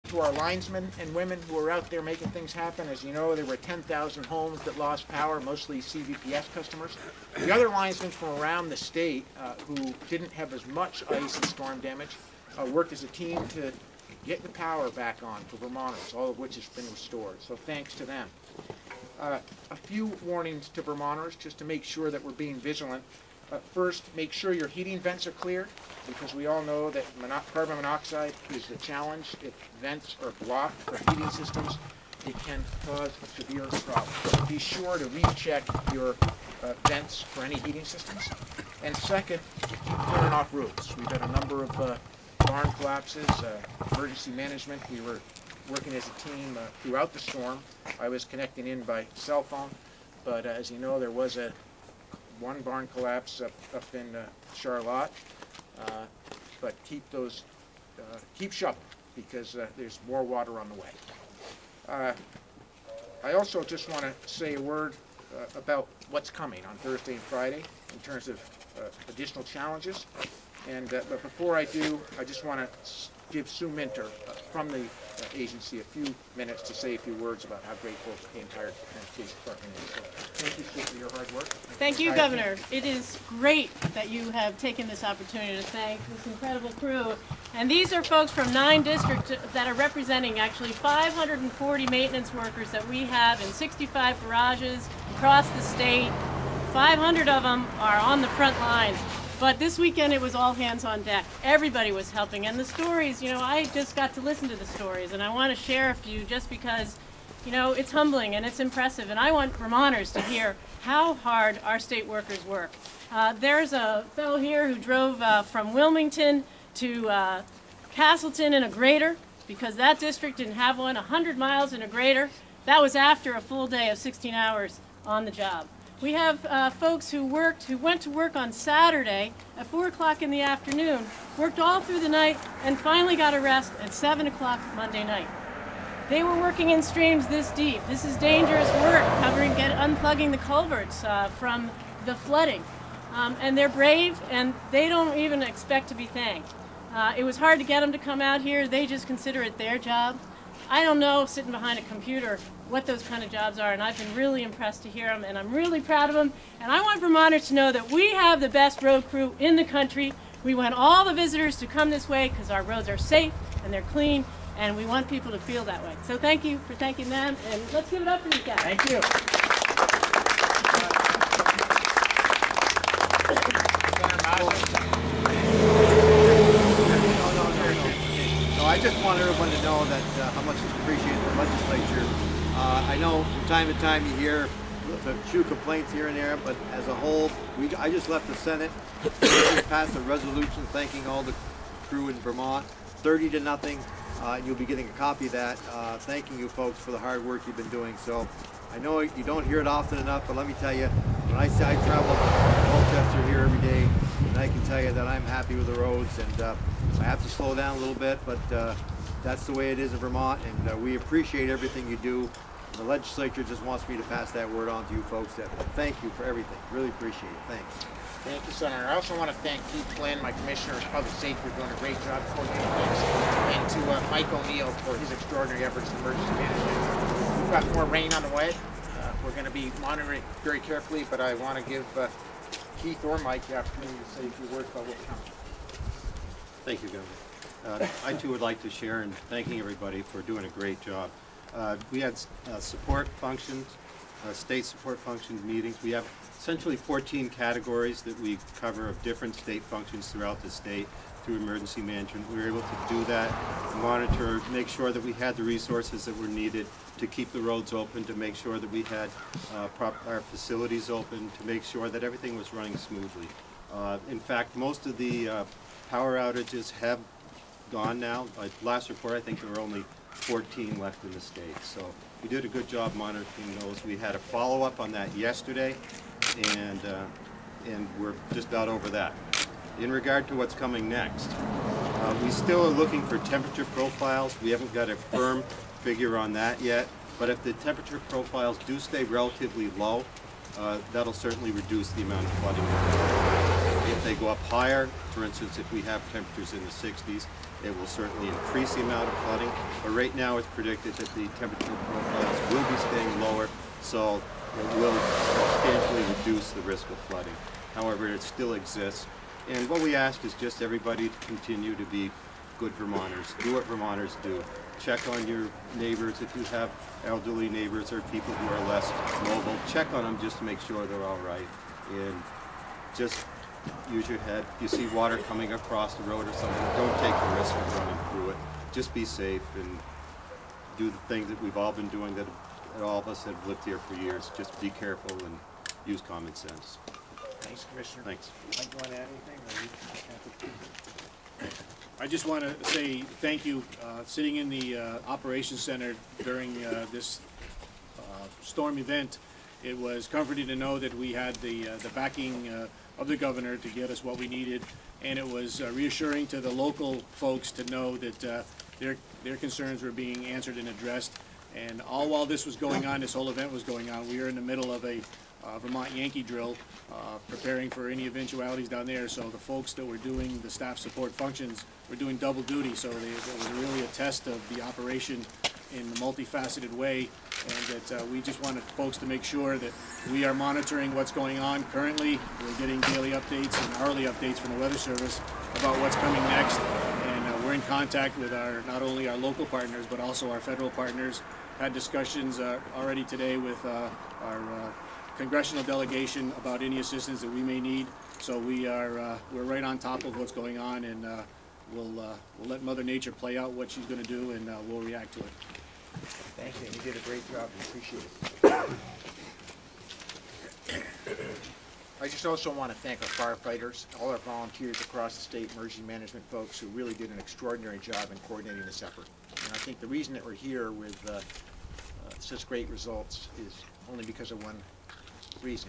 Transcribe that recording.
To our linesmen and women who are out there making things happen. As you know, there were 10,000 homes that lost power, mostly CVPS customers. The other linesmen from around the state who didn't have as much ice and storm damage worked as a team to get the power back on for Vermonters, all of which has been restored. So thanks to them. A few warnings to Vermonters just to make sure that we're being vigilant. First, make sure your heating vents are cleared, because we all know that carbon monoxide is the challenge. If vents are blocked for heating systems, it can cause a severe problem. So be sure to recheck your vents for any heating systems. And second, turn off roofs. We've had a number of barn collapses, emergency management. We were working as a team throughout the storm. I was connecting in by cell phone, but as you know, there was one barn collapse up in Charlotte, but keep shoveling, because there's more water on the way. I also just want to say a word about what's coming on Thursday and Friday in terms of additional challenges. And but before I do, I just want to give Sue Minter from the agency a few minutes to say a few words about how grateful the entire transportation department is. So thank you, Sue, for your hard work. Thank you, Governor. It is great that you have taken this opportunity to thank this incredible crew. And these are folks from 9 districts that are representing actually 540 maintenance workers that we have in 65 garages across the state. 500 of them are on the front lines. But this weekend it was all hands on deck. Everybody was helping. And the stories, you know, I just got to listen to the stories, and I want to share a few just because, you know, it's humbling and it's impressive. And I want Vermonters to hear how hard our state workers work. There's a fellow here who drove from Wilmington to Castleton in a grader, because that district didn't have one, 100 miles in a grader. That was after a full day of 16 hours on the job. We have folks who went to work on Saturday at 4 o'clock in the afternoon, worked all through the night, and finally got a rest at 7 o'clock Monday night. They were working in streams this deep. This is dangerous work, unplugging the culverts from the flooding. And they're brave, and they don't even expect to be thanked. It was hard to get them to come out here. They just consider it their job. I don't know, sitting behind a computer, what those kind of jobs are, and I've been really impressed to hear them, and I'm really proud of them. And I want Vermonters to know that we have the best road crew in the country. We want all the visitors to come this way because our roads are safe and they're clean, and we want people to feel that way. So thank you for thanking them, and let's give it up for these guys. Thank you. I just want everyone to know that how much it's appreciated in the legislature. I know from time to time you hear a few complaints here and there, but as a whole, I just left the Senate. We passed a resolution thanking all the crew in Vermont, 30-0. You'll be getting a copy of that, thanking you folks for the hard work you've been doing. So I know you don't hear it often enough, but let me tell you, when I travel to Colchester here every day, and I can tell you that I'm happy with the roads, and I have to slow down a little bit, but that's the way it is in Vermont, and we appreciate everything you do. The legislature just wants me to pass that word on to you folks. That thank you for everything. Really appreciate it. Thanks. Thank you, Senator. I also want to thank Keith Flynn, my Commissioner of Public Safety, for doing a great job coordinating things, and to Mike O'Neill for his extraordinary efforts in emergency management. We've got more rain on the way. We're going to be monitoring it very carefully, but I want to give Keith or Mike the opportunity to say a few words about what's coming. Thank you, Governor. I too would like to share in thanking everybody for doing a great job. We had support functions, state support functions meetings. We have essentially 14 categories that we cover of different state functions throughout the state through emergency management. We were able to do that, monitor, make sure that we had the resources that were needed to keep the roads open, to make sure that we had our facilities open, to make sure that everything was running smoothly. In fact, most of the power outages have gone now. Last report, I think there were only 14 left in the state. So we did a good job monitoring those. We had a follow-up on that yesterday, and we're just about over that. In regard to what's coming next, we still are looking for temperature profiles. We haven't got a firm figure on that yet, but if the temperature profiles do stay relatively low, that'll certainly reduce the amount of flooding. If they go up higher, for instance, if we have temperatures in the 60s, it will certainly increase the amount of flooding. But right now it's predicted that the temperature profiles will be staying lower, so it will substantially reduce the risk of flooding. However, it still exists. And what we ask is just everybody to continue to be good Vermonters. Do what Vermonters do. Check on your neighbors if you have elderly neighbors or people who are less mobile. Check on them just to make sure they're all right. And just use your head. If you see water coming across the road or something, don't take the risk of running through it. Just be safe and do the things that we've all been doing, that all of us have lived here for years. Just be careful and use common sense. Thanks, Commissioner. Thanks. Mike, you want to add anything? I just want to say thank you. Sitting in the operations center during this storm event, it was comforting to know that we had the backing of the governor to get us what we needed, and it was reassuring to the local folks to know that their concerns were being answered and addressed. And all while this was going on, this whole event was going on, we were in the middle of a Vermont Yankee drill, preparing for any eventualities down there. So the folks that were doing the staff support functions were doing double duty. So it was really a test of the operation in a multifaceted way, and that we just wanted folks to make sure that we are monitoring what's going on currently. We're getting daily updates and hourly updates from the Weather Service about what's coming next, and we're in contact with not only our local partners but also our federal partners. Had discussions already today with our congressional delegation about any assistance that we may need. So we're right on top of what's going on, and we'll let Mother Nature play out what she's going to do, and we'll react to it. Thank you. You did a great job. We appreciate it. I just also want to thank our firefighters, all our volunteers across the state, emergency management folks who really did an extraordinary job in coordinating this effort. And I think the reason that we're here with such great results is only because of one reason.